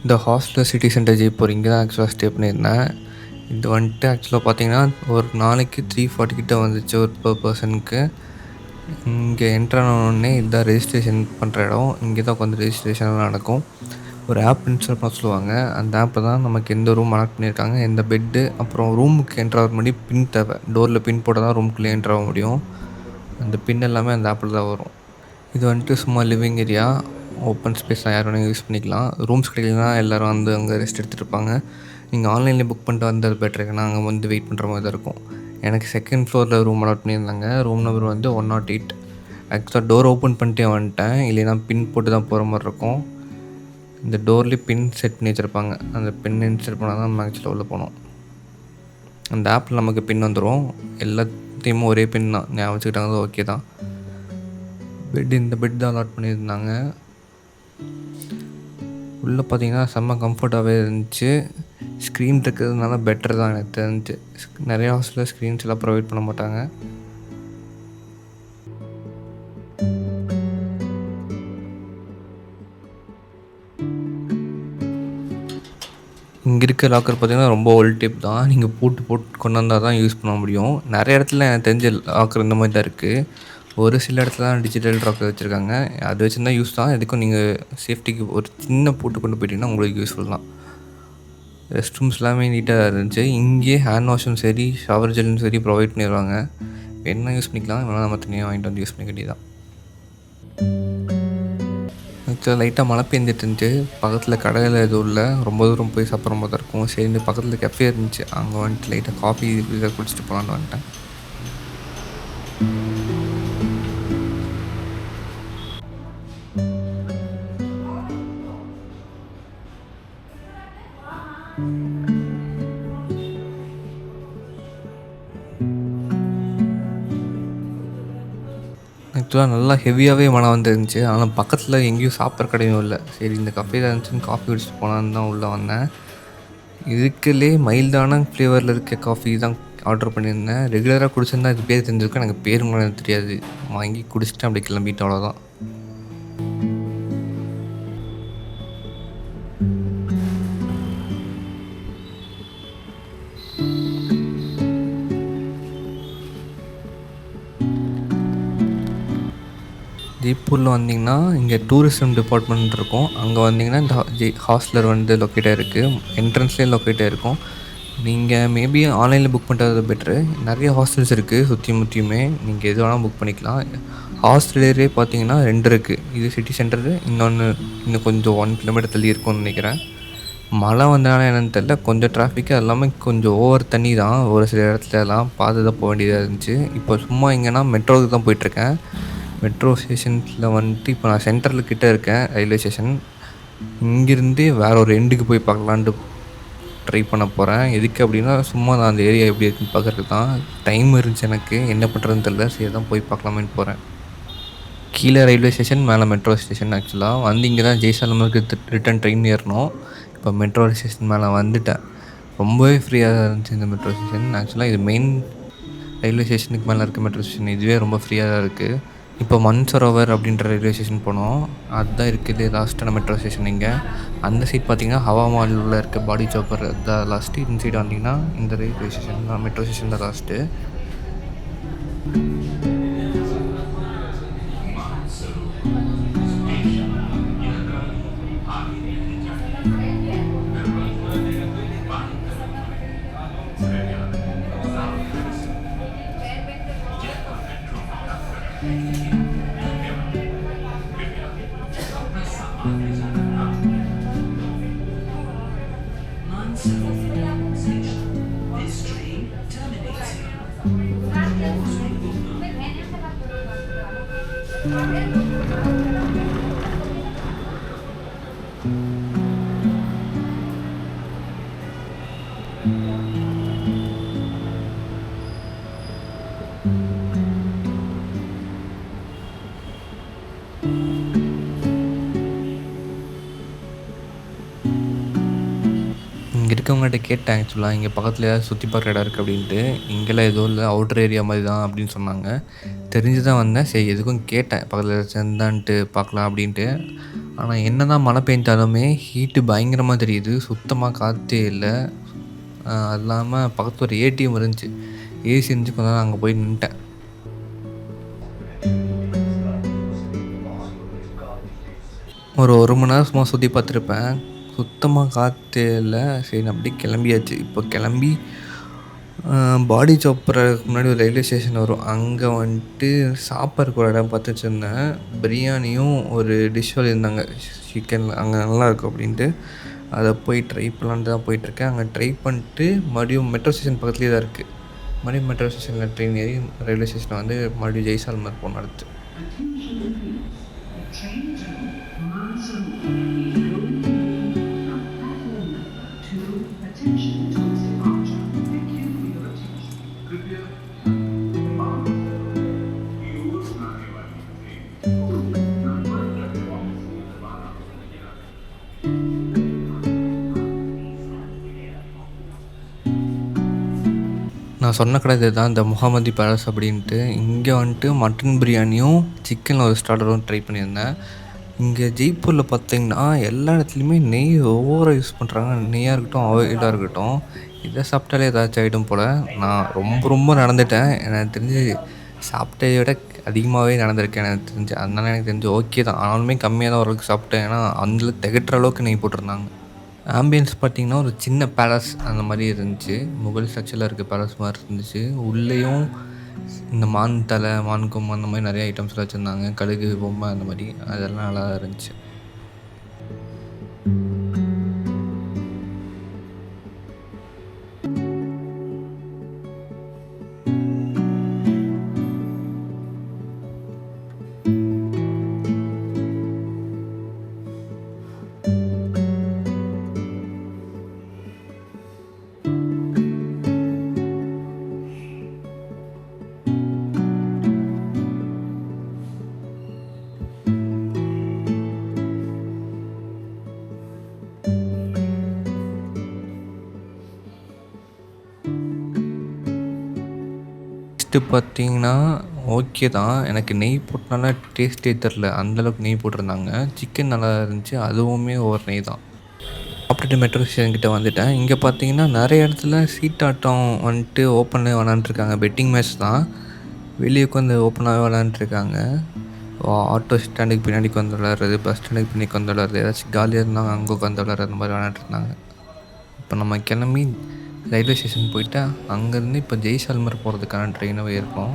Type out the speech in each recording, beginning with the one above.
இந்த hostel city centre Jaipur இங்கே தான் ஆக்சுவலாக ஸ்டே பண்ணியிருந்தேன். இது வந்துட்டு ஆக்சுவலாக பார்த்தீங்கன்னா, ஒரு நாளைக்கு 340 கிட்ட வந்துச்சு ஒரு பெர் பர்சனுக்கு. இங்கே என்ட்ரு ஆனோடனே இதுதான் ரெஜிஸ்ட்ரேஷன் பண்ணுற இடம். இங்கே தான் உட்காந்து ரெஜிஸ்ட்ரேஷன்லாம் நடக்கும். ஒரு ஆப் இன்ஸ்டால் பண்ண சொல்லுவாங்க. அந்த ஆப்பில் தான் நமக்கு எந்த ரூம் அலாட் பண்ணியிருக்காங்க, எந்த பெட்டு, அப்புறம் ரூமுக்கு என்ட்ரு ஆகிற முன்னாடி பின் தேவை. டோரில் பின் போட்டால் தான் ரூமுக்குள்ளே என்ட்ரு ஆக முடியும். அந்த பின் எல்லாமே அந்த ஆப்பில் தான் வரும். இது வந்துட்டு சும்மா லிவிங் ஏரியா, ஓப்பன் ஸ்பேஸ் தான், யார் வேணால் யூஸ் பண்ணிக்கலாம். ரூம்ஸ் கிடைக்கலனா எல்லோரும் வந்து அங்கே ரெஸ்ட் எடுத்துகிட்டு இருப்பாங்க. நீங்கள் ஆன்லைன்லேயே புக் பண்ணிட்டு வந்தது பெட்டர், ஏன்னா அங்கே வந்து வெயிட் பண்ணுற மாதிரி தான் இருக்கும். எனக்கு செகண்ட் ஃப்ளோரில் ரூம் அலாட் பண்ணியிருந்தாங்க. ரூம் நம்பர் வந்து 108. ஆக்சுவலாக டோர் ஓப்பன் பண்ணிட்டே வந்துட்டேன், இல்லைன்னா பின் போட்டு தான் போகிற மாதிரி இருக்கும். இந்த டோர்லேயே பின் செட் பண்ணி வச்சுருப்பாங்க. அந்த பின் இன்செட் பண்ணால் தான் நம்ம ஆக்சுவலாக உள்ளே போகணும். அந்த ஆப்பில் நமக்கு பின் வந்துடும். எல்லாத்தையுமே ஒரே பின் தான், ஞாபகம் வச்சுக்கிட்டாங்க, ஓகே தான். இந்த பெட் தான் அலாட் பண்ணியிருந்தாங்க. உள்ளே பார்த்தீங்கன்னா செம்ம கம்ஃபர்ட்டாகவே இருந்துச்சு. ஸ்க்ரீன் இருக்கிறதுனால பெட்டர் தான் எனக்கு தெரிஞ்சு. நிறையா ஹாஸ்டலில் ஸ்க்ரீன்ஸ் எல்லாம் ப்ரொவைட் பண்ண மாட்டாங்க. இங்கே இருக்க லாக்கர் பார்த்தீங்கன்னா ரொம்ப ஓல்ட் டைப் தான். நீங்கள் போட்டு கொண்டு வந்தால் தான் யூஸ் பண்ண முடியும். நிறைய இடத்துல எனக்கு தெரிஞ்ச லாக்கர் இந்த மாதிரி தான் இருக்குது. ஒரு சில இடத்துல தான் டிஜிட்டல் லாக்கர் வச்சுருக்காங்க. அது வச்சுருந்தா யூஸ் தான். எதுக்கும் நீங்கள் சேஃப்டிக்கு ஒரு சின்ன போட்டு கொண்டு போயிட்டீங்கன்னா உங்களுக்கு யூஸ்ஃபுல் தான். ரெஸ்ட் ரூம்ஸ் எல்லாமே நீட்டாக இருந்துச்சு. இங்கேயே ஹேண்ட் வாஷும் சரி, ஷவர் ஜெல்லும் சரி ப்ரொவைட் பண்ணிடுவாங்க. என்ன யூஸ் பண்ணிக்கலாம், வேணால் நம்ம தனியாக வாங்கிட்டு வந்து யூஸ் பண்ண வேண்டியதான். ஆக்சுவலாக லைட்டாக மழை பெஞ்சிட்டு இருந்துச்சு. பக்கத்தில் கடையில் எதுவும் இல்லை, ரொம்ப தூரம் போய் சாப்பிட்ற மாதிரி தான் இருக்கும். சரி, இந்த பக்கத்தில் கெஃபே இருந்துச்சு, அங்கே வந்துட்டு லைட்டாக காஃபி இதை குடிச்சிட்டு போகலான்னு வந்துட்டேன். ஆக்சுவலாக நல்லா ஹெவியாகவே மழை வந்துருந்துச்சு. ஆனால் பக்கத்தில் எங்கேயும் சாப்பிட்ற கடையும் இல்லை. சரி, இந்த கஃபேல இருந்துச்சுன்னு காஃபி குடிச்சிட்டு போகலான்னு தான் உள்ளே வந்தேன். இதுக்குள்ளே மைல்டான ஃப்ளேவரில் இருக்க காஃபி தான் ஆர்டர் பண்ணியிருந்தேன். ரெகுலராக குடிச்சிருந்தா இது பேர் தெரிஞ்சிருக்கும், எனக்கு பேர் கூட எனக்கு தெரியாது. வாங்கி குடிச்சிட்டு அப்படி கிளம்பிட்டு அவ்வளோதான். ஜெய்ப்பூரில் வந்தீங்கன்னா இங்கே டூரிசம் டிபார்ட்மெண்ட் இருக்கும். அங்கே வந்தீங்கன்னா இந்த ஹாஸ்டலர் வந்து லொக்கேட்டாக இருக்குது. என்ட்ரன்ஸ்லேயே லொக்கேட்டாக இருக்கும். நீங்கள் மேபி ஆன்லைனில் புக் பண்ணுறது பெட்ரு. நிறைய ஹாஸ்டல்ஸ் இருக்குது முற்றியுமே. நீங்கள் எது வேணால் புக் பண்ணிக்கலாம். ஹாஸ்டலே பார்த்தீங்கன்னா 2 இருக்குது. இது சிட்டி சென்டரு, இன்னொன்று இன்னும் கொஞ்சம் 1 கிலோமீட்டர் தள்ளி இருக்கும்னு நினைக்கிறேன். மழை வந்தனால என்னென்னு தெரில, கொஞ்சம் டிராஃபிக்கு, அது இல்லாமல் கொஞ்சம் ஓவர் தண்ணி தான். ஒரு சில இடத்துலலாம் பார்த்து தான் போக வேண்டியதாக இருந்துச்சு. இப்போ சும்மா இங்கேனா மெட்ரோவுக்கு தான் போயிட்டுருக்கேன். மெட்ரோ ஸ்டேஷன்ஸில் வந்துட்டு இப்போ நான் சென்ட்ரல் கிட்டே இருக்கேன், ரயில்வே ஸ்டேஷன். இங்கேருந்து வேறு ஒரு எண்டுக்கு போய் பார்க்கலான்ட்டு ட்ரை பண்ண போகிறேன். எதுக்கு அப்படின்னா, சும்மா நான் அந்த ஏரியா எப்படி இருக்குன்னு பார்க்குறதுக்கு தான். டைம் இருந்துச்சு எனக்கு, என்ன பண்ணுறதுன்னு தெரில. சரி, தான் போய் பார்க்கலாமேன்னு போகிறேன். கீழே ரயில்வே ஸ்டேஷன், மேலே மெட்ரோ ஸ்டேஷன். ஆக்சுவலாக வந்து இங்கே தான் ஜெய்சால்மருக்கு ரிட்டன் ட்ரெயின் ஏறணும். இப்போ மெட்ரோ ஸ்டேஷன் மேலே வந்துட்டேன். ரொம்பவே ஃப்ரீயாக இருந்துச்சு இந்த மெட்ரோ ஸ்டேஷன். ஆக்சுவலாக இது மெயின் ரயில்வே ஸ்டேஷனுக்கு மேலே இருக்க மெட்ரோ ஸ்டேஷன். இதுவே ரொம்ப ஃப்ரீயாக தான் இருக்குது. இப்போ மன்சரோவர் அப்படின்ற ரயில்வே ஸ்டேஷன் போனோம். அதுதான் இருக்குது லாஸ்ட்டான மெட்ரோ ஸ்டேஷன். இங்கே அந்த சைட் பார்த்திங்கன்னா ஹவா மாலில் இருக்க பாடி சோப்பர் தான் லாஸ்ட்டு. இந்த சைடு வந்திங்கன்னா இந்த ரயில்வே ஸ்டேஷன் தான், மெட்ரோ ஸ்டேஷன் தான் லாஸ்ட்டு. இங்க இருக்கவங்ககிட்ட கேட்டேன் ஆக்சுவலா. இங்க பக்கத்துல ஏதாவது சுத்தி பார்க்குற இடம் இருக்கு அப்டின்ட்டு. இங்கலாம் எதுவும் இல்ல. அவுட்டர் ஏரியா மாரி தான் அப்டின்னு சொன்னாங்க. தெரிஞ்சு தான் வந்தேன். சரி எதுக்கும் கேட்டேன். பக்கத்துல ஏதாச்சும் இருந்தான்ட்டு பார்க்கலாம் அப்டின்ட்டு. ஆனா என்னதான் மழை பெஞ்சாலுமே ஹீட்டு பயங்கரமா தெரியுது. சுத்தமா காத்தே இல்ல. அது இல்லாம பக்கத்துல ஒரு ஏடிஎம் இருந்துச்சு. ஏசி இருந்துச்சு. கொஞ்ச நேரம் அங்க போய் நின்னுட்டேன். ஒரு 1 மணி நேரம் சும்மா சுத்தி பார்த்துருப்பேன். சுத்தமா காத்தே இல்ல. சரி அப்டியே கிளம்பியாச்சு. இப்போ கிளம்பி பாடி சோப்பறதுக்கு முன்னாடி ஒரு ரயில்வே ஸ்டேஷன் வரும். அங்க வந்துட்டு சாப்பாடுறக்கு ஒரு இடம் பார்த்து வச்சிருந்தேன். பிரியாணியும் ஒரு டிஷ் சொல்லியிருந்தாங்க. சிக்கன் அங்கே நல்லாயிருக்கும் அப்படின்ட்டு அதை போய் ட்ரை பண்ணலான்ட்டு தான் போயிட்டுருக்கேன். அங்கே ட்ரை பண்ணிட்டு மறுபடியும் மெட்ரோ ஸ்டேஷன் பக்கத்துலேயே தான் இருக்குது. மறுபடியும் மெட்ரோ ஸ்டேஷனில் ட்ரெயின் ஏறி ரயில்வே ஸ்டேஷனில் வந்து மறுபடியும் ஜெய்சால்மர் போகணும் அடுத்து. நான் சொன்ன கடை இதுதான், இந்த முகமதி பேலஸ் அப்படின்ட்டு. இங்கே வந்துட்டு மட்டன் பிரியாணியும் சிக்கன் ஒரு ஸ்டார்டரும் ட்ரை பண்ணியிருந்தேன். இங்கே ஜெய்ப்பூரில் பார்த்தீங்கன்னா எல்லா இடத்துலையுமே நெய் ஓவராக யூஸ் பண்ணுறாங்க. நெய்யாக இருக்கட்டும், ஆயிலாக இருக்கட்டும். இதை சாப்பிட்டாலே ஏதாச்சும் ஆகிடும் போல். நான் ரொம்ப நடந்துட்டேன். எனக்கு தெரிஞ்சு சாப்பிட்டதை விட அதிகமாகவே நடந்திருக்கேன் எனக்கு தெரிஞ்சு. அதனால எனக்கு தெரிஞ்சு ஓகே தான். ஆனாலுமே கம்மியாக தான் ஓரளவுக்கு சாப்பிட்டேன். ஏன்னா அதில் திகட்டுற அளவுக்கு நெய் போட்டிருந்தாங்க. ஆம்பியன்ஸ் பார்த்தீங்கன்னா, ஒரு சின்ன பேலஸ் அந்த மாரி இருந்துச்சு. முகல் ஸ்ட்ரக்சர்ல இருக்க பேலஸ் மாரி இருந்துச்சு. உள்ளேயும் இந்த மான் தலை, மான் கொம்பு அந்த மாரி நெறைய ஐட்டம்ஸ்லாம் வச்சுருந்தாங்க. கழுகு பொம்மை அந்த மாரி. அதெல்லாம் நல்லா தான் இருந்துச்சு. டேஸ்ட்டு பார்த்தீங்கன்னா, ஓகே தான். எனக்கு நெய் போட்டனால டேஸ்ட்டே தெரில. அந்தளவுக்கு நெய் போட்டிருந்தாங்க. சிக்கன் நல்லா இருந்துச்சு. அதுவுமே ஓவர் நெய் தான். சாப்பிட்டுட்டு மெட்ரோ ஸ்டேஷன் கிட்ட வந்துட்டேன். இங்கே பார்த்தீங்கன்னா, நெறைய இடத்துல சீட்டாட்டம் வந்துட்டு ஓப்பன்லேயே விளாண்ட்ருக்காங்க. பெட்டிங் மேட்ச் தான். வெளியே உட்காந்து ஓப்பனாகவே விளாண்ட்ருக்காங்க. ஆட்டோ ஸ்டாண்டுக்கு பின்னாடி உட்காந்து விளாட்றது, பஸ் ஸ்டாண்டுக்கு பின்னாடி உட்காந்து விளாட்றது, ஏதாச்சும் காலியாக இருந்தாங்க அங்கே உட்காந்து விளாட்றது, அந்த மாதிரி விளாண்ட்ருந்தாங்க. இப்போ நம்ம கிளம்பி ரயில்வே ஸ்டேஷன் போயிட்டு அங்கேருந்து இப்போ ஜெய்சால்மர் போகிறதுக்கான ட்ரெயினாகவே இருக்கும்.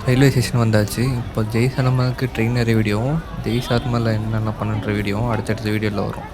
ரயில்வே ஸ்டேஷன் வந்தாச்சு. இப்போ ஜெய்சால்மருக்கு ட்ரெயின் ஏறிய வீடியோவும், ஜெய்சால்மரில் என்னென்ன பண்ணுன்ற வீடியோவும் அடுத்தடுத்த வீடியோவில் வரும்.